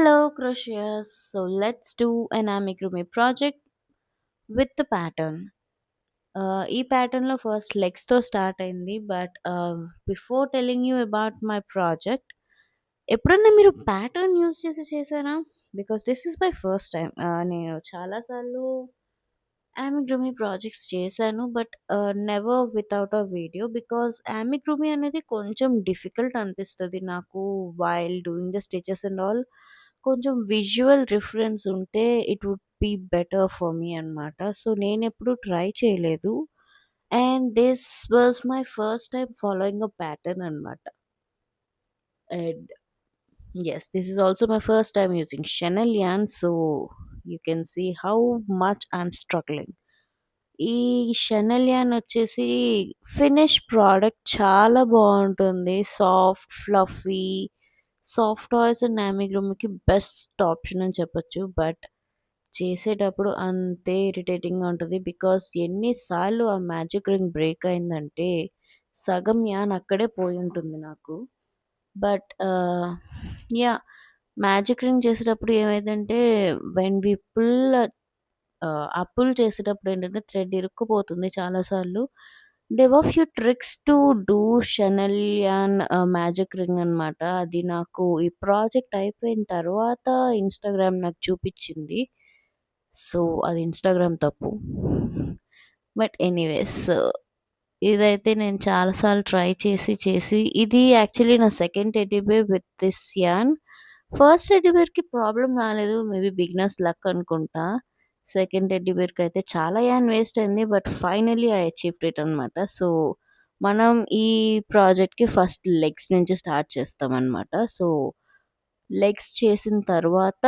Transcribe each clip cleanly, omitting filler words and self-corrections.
Hello, Crucius. So let's do an amigurumi project with the pattern. ఈ ప్యాటర్న్లో first లెగ్స్తో start అయింది but before telling you about my project ఎప్పుడన్నా మీరు pattern use చేసి చేశారా? Because this is my first time. నేను చాలాసార్లు యామిగ్రమీ ప్రాజెక్ట్స్ చేశాను but never without a video because amigurumi అనేది కొంచెం డిఫికల్ట్ అనిపిస్తుంది నాకు while doing the stitches and all. కొంచెం విజువల్ రిఫరెన్స్ ఉంటే it would be better for me అనమాట. సో నేనెప్పుడు ట్రై చేయలేదు and this was my first time following a pattern అనమాట. And yes, this is also my first time using Chanel yarn, so you can see how much I'm struggling. ఈ chenille yarn వచ్చేసి finish product చాలా బాగుంటుంది. Soft, fluffy, soft toys and నామిగ్రూమ్‌కి best option అని చెప్పొచ్చు. But చేసేటప్పుడు అంతే ఇరిటేటింగ్‌గా ఉంటది. బికాజ్ ఎన్ని సార్లు ఆ మ్యాజిక్ రింగ్ బ్రేక్ అయిందంటే సగం యాన్ అక్కడే పోయుంటుంది నాకు. But yeah! మ్యాజిక్ రింగ్ చేసేటప్పుడు ఏమైందంటే వెన్ వి పుల్ ఆ పుల్ చేసేటప్పుడు ఏంటంటే థ్రెడ్ ఇరుక్కుపోతుంది చాలా సార్లు. There were few tricks to do chenille yarn magic ring అనమాట. అది నాకు ఈ ప్రాజెక్ట్ అయిపోయిన తర్వాత ఇన్‌స్టాగ్రామ్ నాకు చూపిచ్చింది. సో, అది ఇన్‌స్టాగ్రామ్ తప్పు. బట్ ఎనీవేస్ ఇదైతే నేను చాలా సార్లు ట్రై చేసి ఇది యాక్చువల్లీ నా second teddy bear with this yarn. First teddy బేర్‌కి ప్రాబ్లమ్ రాలేదు. మేబీ బిగినర్స్ లక్ అనుకుంటా. సెకండ్ టెడ్డీ బేర్‌కయితే చాలా యాన్ వేస్ట్ అయింది. But finally I achieved it అనమాట. సో, మనం ఈ ప్రాజెక్ట్‌కి ఫస్ట్ లెగ్స్ నుంచి స్టార్ట్ చేస్తామనమాట. సో, లెగ్స్ చేసిన తర్వాత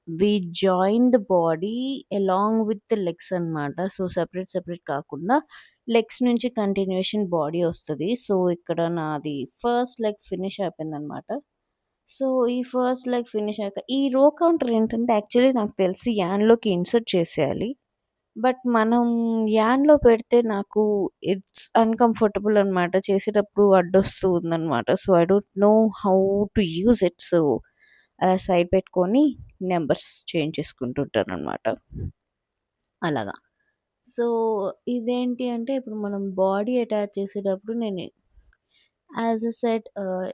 we join the body along with the legs అనమాట. సో, సెపరేట్ కాకుండా లెగ్స్ నుంచి కంటిన్యూయేషన్ బాడీ వస్తది. సో, ఇక్కడ నాది ఫస్ట్ లెగ్ ఫినిష్ అయిపోయిందనమాట. సో, ఈ ఫస్ట్ లెగ్ ఫినిష్ అయ్యాక ఈ రో కౌంటర్ ఏంటంటే యాక్చువల్లీ నాకు తెలిసి యాన్‌లోకి ఇన్సర్ట్ చేసేయాలి. బట్ మనం యాన్‌లో పెడితే నాకు ఇట్స్ అన్‌కంఫర్టబుల్ అనమాట. చేసేటప్పుడు అడ్డొస్తూ ఉందనమాట. So, I don't know how to use it. So, అలా సైడ్ పెట్టుకొని నంబర్స్ చేంజ్ చేసుకుంటూ ఉంటాననమాట. అలాగా. సో, ఇదేంటి అంటే ఇప్పుడు మనం బాడీ అటాచ్ చేసేటప్పుడు నేను as I said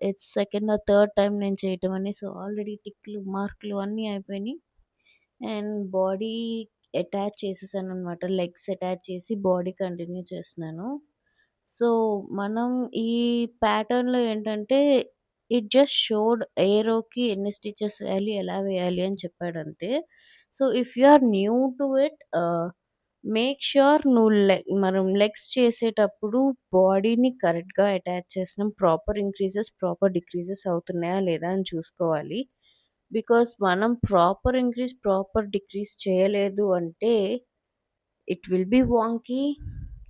it's second or third time నేను చేయటం అని. సో, ఆల్రెడీ టిక్‌లు, మార్కులు అన్నీ అయిపోయినాయి. అండ్ బాడీ అటాచ్ చేసేసాననమాట. లెగ్స్ అటాచ్ చేసి బాడీ కంటిన్యూ చేస్తున్నాను. సో, మనం ఈ ప్యాటర్న్‌లో ఏంటంటే ఇట్ జస్ట్ షోడ్ ఏ రోకి ఎన్ని స్టిచెస్ వేయాలి, ఎలా వేయాలి అని చెప్పాడంతే. So, if you are new to it make sure నువ్వు మనం లెగ్స్ చేసేటప్పుడు బాడీని కరెక్ట్‌గా అటాచ్ చేసినాం. ప్రాపర్ ఇంక్రీజెస్, ప్రాపర్ డిక్రీజెస్ అవుతున్నాయా లేదా అని చూసుకోవాలి. బికాస్ మనం ప్రాపర్ ఇంక్రీజ్, ప్రాపర్ డిక్రీజ్ చేయలేదు అంటే ఇట్ విల్ బీ వాంకీ.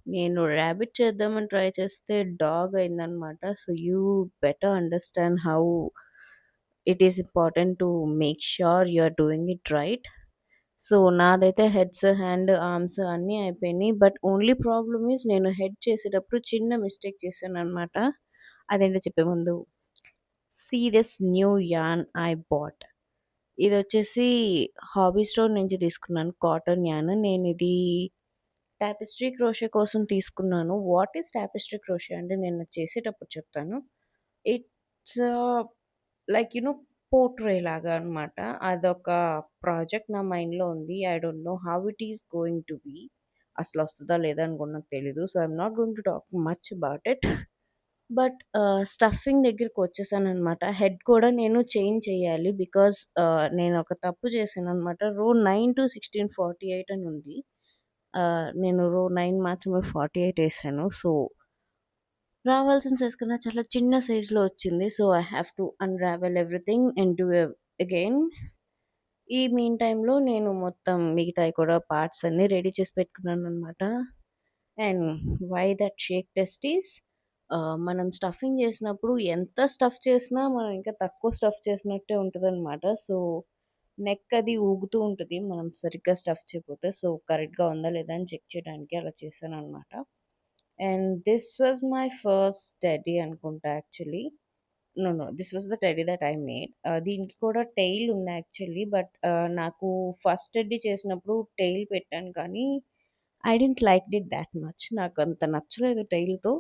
నేను రాబిట్ చేద్దామని ట్రై చేస్తే డాగ్ అయిందనమాట. So, you better understand how it is important to make sure you are doing it right. So, నాదైతే హెడ్స్, హ్యాండ్, ఆర్మ్స్ అన్నీ అయిపోయినాయి. But only problem is నేను head చేసేటప్పుడు చిన్న మిస్టేక్ చేశాననమాట. అదేంటో చెప్పే ముందు see this new yarn I bought. ఇదొచ్చేసి హాబీ స్టోర్ నుంచి తీసుకున్నాను కాటన్ యాన్. నేనిది టాపెస్ట్రీ క్రోషే కోసం తీసుకున్నాను. వాట్ ఈస్ టాపెస్ట్రీ క్రోషే అంటే నేను చేసేటప్పుడు చెప్తాను. ఇట్స్ లైక్ పోర్ట్రే లాగా అనమాట. అదొక ప్రాజెక్ట్ నా మైండ్‌లో ఉంది. I don't know how it is going to be. అసలొస్తదా లేదా అని కూడా నాకు తెలీదు. So, I'm not going to talk much about it. But stuffing దగ్గరికొచ్చేసాననమాట. హెడ్ కూడా నేను చేంజ్ చేయాలి. బికాజ్ నేనొక తప్పు చేశాననమాట. రో 9-16-48 అని ఉంది. నేను రో 9 మాత్రమే 48 ఏసాను. సో, రావాల్సిన సైజ్ కన్నా చాలా చిన్న సైజ్‌లో వచ్చింది. So, I have to unravel everything and do again. ఈ మీన్ టైమ్‌లో నేను మొత్తం మిగతాయి కూడా పార్ట్స్ అన్నీ రెడీ చేసి పెట్టుకున్నాననమాట. And why that shake test is మనం స్టఫింగ్ చేసినప్పుడు ఎంత స్టఫ్ చేసినా మనం ఇంకా తక్కువ స్టఫ్ చేసినట్టే ఉంటదనమాట. సో, నెక్ అది ఊగుతూ ఉంటది. మనం సరిగ్గా స్టఫ్ చేయకపోతే. సో, కరెక్ట్‌గా ఉందా లేదా అని చెక్ చేయడానికి అలా చేశాననమాట. And this was my first teddy అనుకుంటా actually. No. No. This was the teddy that I made. దీనికి కూడా టెయిల్ ఉంది యాక్చువల్లీ. బట్ నాకు ఫస్ట్ టెడ్డీ చేసినప్పుడు టెయిల్ పెట్టాను కానీ I don't liked it that much. నాకంత నచ్చలేదు టెయిల్‌తో.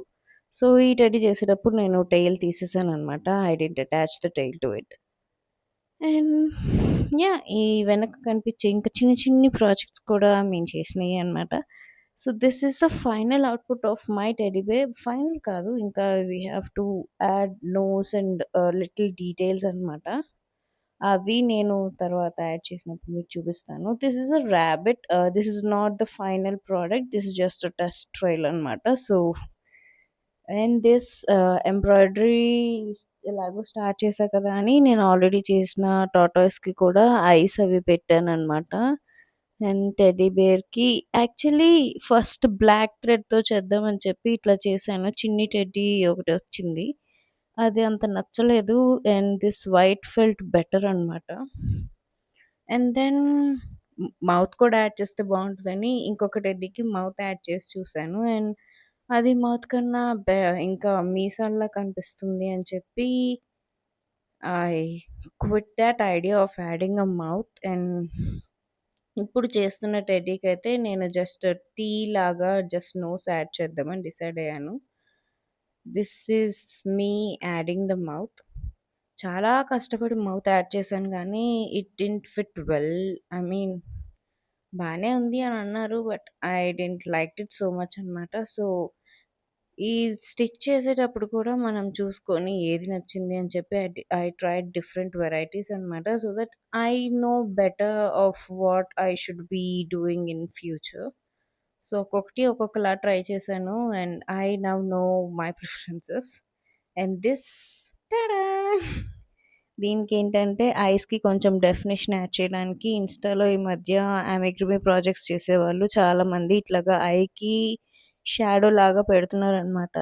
సో, ఈ టెడ్డీ చేసేటప్పుడు నేను టెయిల్ తీసేసాననమాట. I didn't attach the tail to it. And yeah! ఈ వెనక కనిపించే ఇంకా చిన్ని చిన్ని ప్రాజెక్ట్స్ కూడా మేము చేసినయే అనమాట. So, this is the final output of my teddy bear. Final కాదు, ఇంకా we have to add nose and little details అనమాట. అవి నేను తర్వాత యాడ్ చేసినప్పుడు మీకు చూపిస్తాను. This is a rabbit. This is not the final product. This is just a test trial అనమాట. సో, అండ్ దిస్ ఎంబ్రాయిడరీ ఎలాగో స్టార్ట్ చేశా కదా అని నేను ఆల్రెడీ చేసిన టార్టాయిస్‌కి కూడా ఐస్ అవి పెట్టాననమాట. అండ్ టెడ్డీ బేర్‌కి యాక్చువల్లీ ఫస్ట్ బ్లాక్ థ్రెడ్‌తో చేద్దామని చెప్పి ఇట్లా చేశాను. చిన్ని టెడ్డీ ఒకటొచ్చింది. అది అంత నచ్చలేదు. And this white felt better అనమాట. అండ్ దెన్ మౌత్ కూడా యాడ్ చేస్తే బావుంటదని ఇంకొక టెడ్డీకి మౌత్ యాడ్ చేసి చూసాను. అండ్ అది మౌత్ కన్నా ఇంకా మీసాల్లా కనిపిస్తుంది అని చెప్పి I quit thought idea of adding a mouth. And ఇప్పుడు చేస్తున్న టెడ్డీకైతే నేను జస్ట్ టీ లాగా జస్ట్ నోస్ యాడ్ చేద్దామని డిసైడ్ అయ్యాను. This is me adding the mouth. చాలా కష్టపడి మౌత్ యాడ్ చేశాను గానీ it didn't fit well. I mean బానే ఉంది అని అన్నారు. But I didn't liked it so much అనమాట. సో, ఈ స్టిచ్ చేసేటప్పుడు కూడా మనం చూసుకొని ఏది నచ్చింది అని చెప్పి ఐ ట్రైడ్ డిఫరెంట్ వెరైటీస్ అనమాట. So that I know better of what I should be doing in future. So, ఒక్కొక్కటి ఒక్కొక్కలా ట్రై చేశాను. And I now know my preferences. And this tada! దీనికేంటంటే ఐస్‌కి కొంచెం డెఫినిషన్ యాడ్ చేయడానికి ఇన్‌స్టాలో ఈ మధ్య అమెగ్రూమి ప్రాజెక్ట్స్ చేసేవాళ్ళు చాలామంది ఇట్లాగా ఐకి షాడో లాగా పెడుతున్నారనమాట.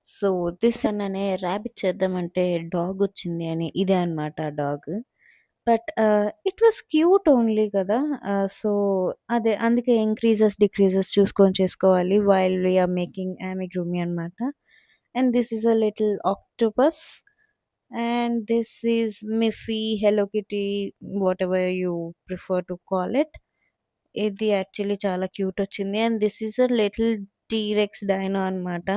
సో, దిస్ అనే ర్యాబిట్ చేద్దామంటే డాగొచ్చింది అని ఇదే అనమాట ఆ dog. But it was cute only కదా! సో, అదే అందుకే ఇంక్రీజెస్, డిక్రీజెస్ చూసుకొని చేసుకోవాలి while we are making amigurumi అనమాట. And this is a little octopus. And this is Miffy, Hello Kitty, whatever you prefer to call it. ఇది actually చాలా క్యూటొచ్చింది. And this is a little T rex dino అనమాట.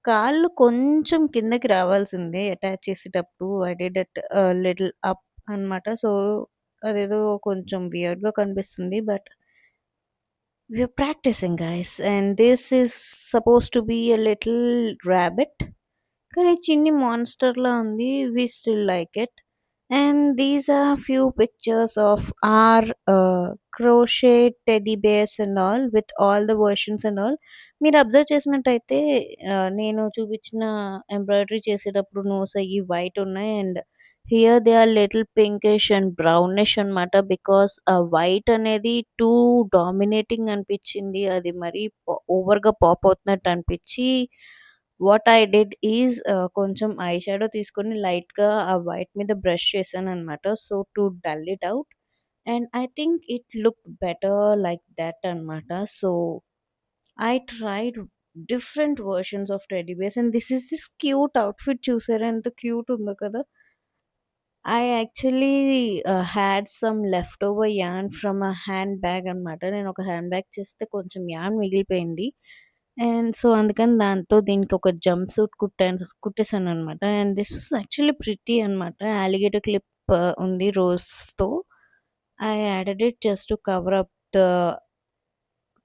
కాళ్ళు కొంచెం కిందకి రావాల్సిందే attach చేసేటప్పుడు. I did it little up అనమాట. సో, అదేదో కొంచెం వియర్డ్‌గా కనిపిస్తుంది. But we are practising guys. And this is supposed to be a little rabbit. కానీ చిన్ని మాన్‌స్టర్‌లా ఉంది. We still like it. And these are few pictures of our crochet teddy bears and all with all the versions and all. మీరు observe చేసినట్టయితే నేను చూపించిన embroidery చేసేటప్పుడు nose అయ్యి వైట్ ఉన్నాయి. And here they are little pinkish and brownish అనమాట. Because ఆ white అనేది టూ డామినేటింగ్ అనిపించింది. అది మరీ ఓవర్‌గా పాప్ అవుతున్నట్టు అనిపించి వాట్ ఐ డిడ్ ఈజ్ కొంచెం ఐ షాడో తీసుకొని లైట్‌గా ఆ వైట్ మీద బ్రష్ చేశాననమాట. So, to dull it out. And I think it looked better like that అనమాట. So, I tried different versions of teddy bears. And this cute outfit చూసారా ఎంత cute ఉందో కదా! I actually had some left over yarn from a hand bag అనమాట. నేను ఒక hand bag చేస్తే కొంచెం యార్న్ మిగిలిపోయింది. అండ్ సో, అందుకని దాంతో దీనికి ఒక జంప్ సూట్ కుట్టేసాననమాట. And this was actually pretty అనమాట. అలిగేటర్ క్లిప్ ఉంది రోజ్‌తో. I added it just to cover up the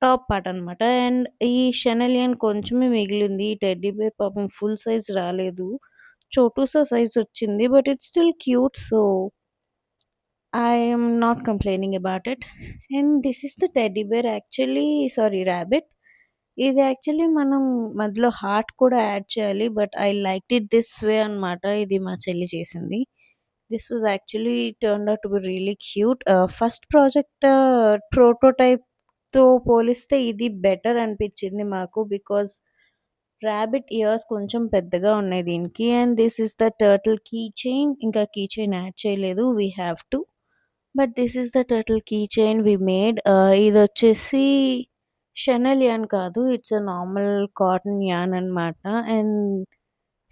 top part అనమాట. అండ్ ఈ షెనలియన్ కొంచెమే మిగిలింది. ఈ టెడ్డీ బేర్ పాపం ఫుల్ సైజ్ రాలేదు. చోటూసా సైజ్ వచ్చింది. But it's still cute. So, I am not complaining about it. And this is the teddy bear actually sorry rabbit. ఇది యాక్చువల్లీ మనం మధ్యలో హార్ట్ కూడా యాడ్ చేయాలి. But I liked it this way అనమాట. ఇది మా చెల్లి చేసింది. This was actually turned out to be really cute. First project ప్రోటోటైప్‌తో పోలిస్తే ఇది బెటర్ అనిపించింది మాకు. బికాజ్ రాబిట్ ఇయర్స్ కొంచెం పెద్దగా ఉన్నాయి దీనికి. And this is the turtle key chain. ఇంకా కీ చైన్ యాడ్ చేయలేదు. We have to. But this is the turtle key chain we made. ఇదొచ్చేసి షనల్ యాన్ కాదు. It's a normal cotton yarn అనమాట. And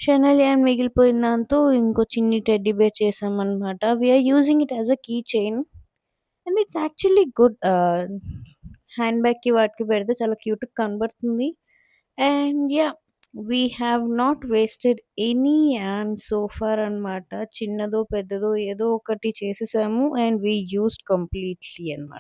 chenille yarn మిగిలిపోయిన దాంతో ఇంకో చిన్ని teddy bear చేశామనమాట. We are using it as a key chain and it's actually good. Hand బ్యాగ్‌కి వాటికి పెడితే చాలా క్యూట్‌గా కనబడుతుంది. And yeah! We have not wasted any yarn so far అనమాట. చిన్నదో, పెద్దదో ఏదో ఒకటి చేసేసాము అండ్ వి యూజ్డ్ కంప్లీట్‌లీ అనమాట.